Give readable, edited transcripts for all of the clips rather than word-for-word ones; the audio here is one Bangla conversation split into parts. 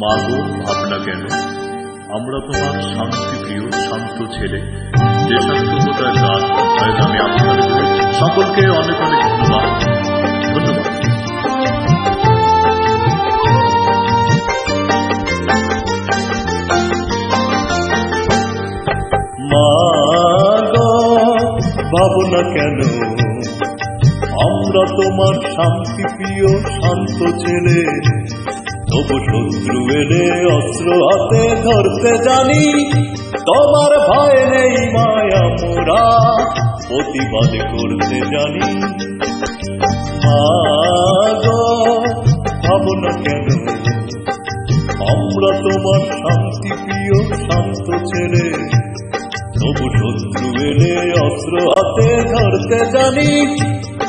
মাগো ভাবনা কেন, আমরা তোমার শান্তিপ্রিয় শান্ত ছেলে। যে শান্ততার গান আজ আমি আপনাদের করেছি। সকলকে অনেক অনেক ধন্যবাদ। মাগো ভাবনা কেন, আমরা তোমার শান্তিপ্রিয় শান্ত ছেলে। তবু শত্রু এলে অস্ত্র হাতে ধরতে জানি, তোমার ভয় নেই মায়া মোরা প্রতিবাদ করতে জানি। মাগো ভাবনা কেন, আমরা তোমার শান্তিপ্রিয় শান্ত ছেলে। তবু শত্রু এলে অস্ত্র হাতে ধরতে জানি,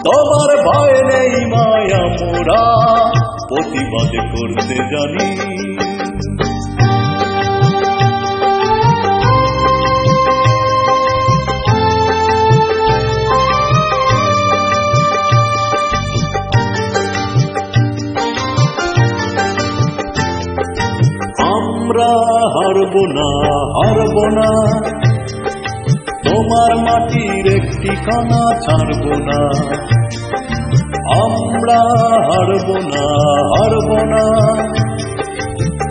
তোমার ভয় নেই মায়া মোরা প্রতিবাদ করতে জানি। আমরা হারবো না, হারবো না, তোমার মাটির একটি কণা ছাড়বো না। আমরা হারবো না, হারবো না,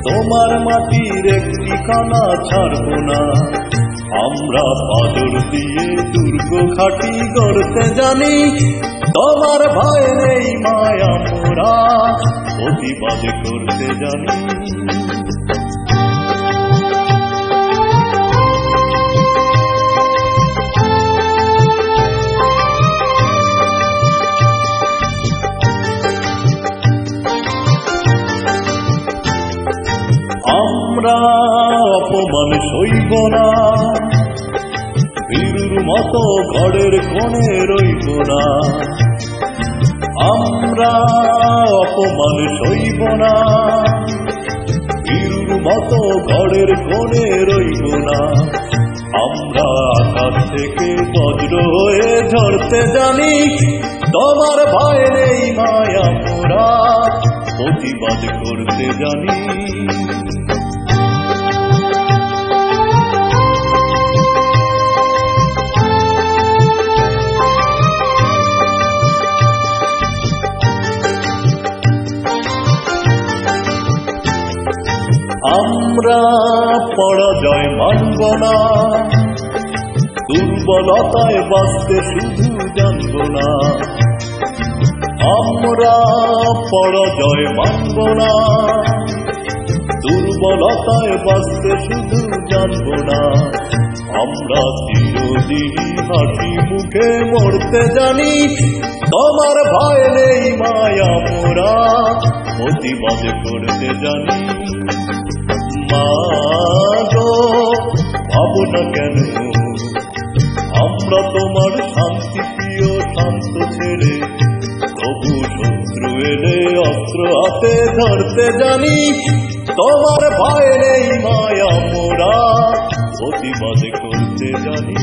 তোমার মাটির একটি কণা ছাড়বো না। আমরা পাথর দিয়ে দুর্গ ঘাঁটি গড়তে জানি, তোমার ভয় নেই মায়া মোরা প্রতিবাদ করতে জানি। আমরা অপমান সইব না, বীরুর মতো ঘরের কোণে রইব না। আমরা অপমান সইব না, বীরুর মতো ঘরের কোণে রইব না। আমরা আকাশ থেকে বজ্র হয়ে ঝরতে জানি, তোমার ভয় নেই মায়া মোরা প্রতিবাদ করতে জানি। আমরা পরাজয় মানব না, দুর্বলতায় বাঁচতে শুধু জানব না। আমরা পরাজয় মানব না, দুর্বলতায় বাঁচতে শুধু জানব না। আমরা চিরদিনই হাসি মুখে মরতে জানি, তোমার ভয় নেই মায়া মোরা প্রতিবাদ করতে জানি। মাগো ভাবনা কেন, আমরা তোমার শান্তিপ্রিয় শান্ত ছেলে। তবু শত্রু এলে অস্ত্র হাতে ধরতে জানি, তোমার ভয় নেই মায়া মোরা প্রতিবাদ করতে জানি।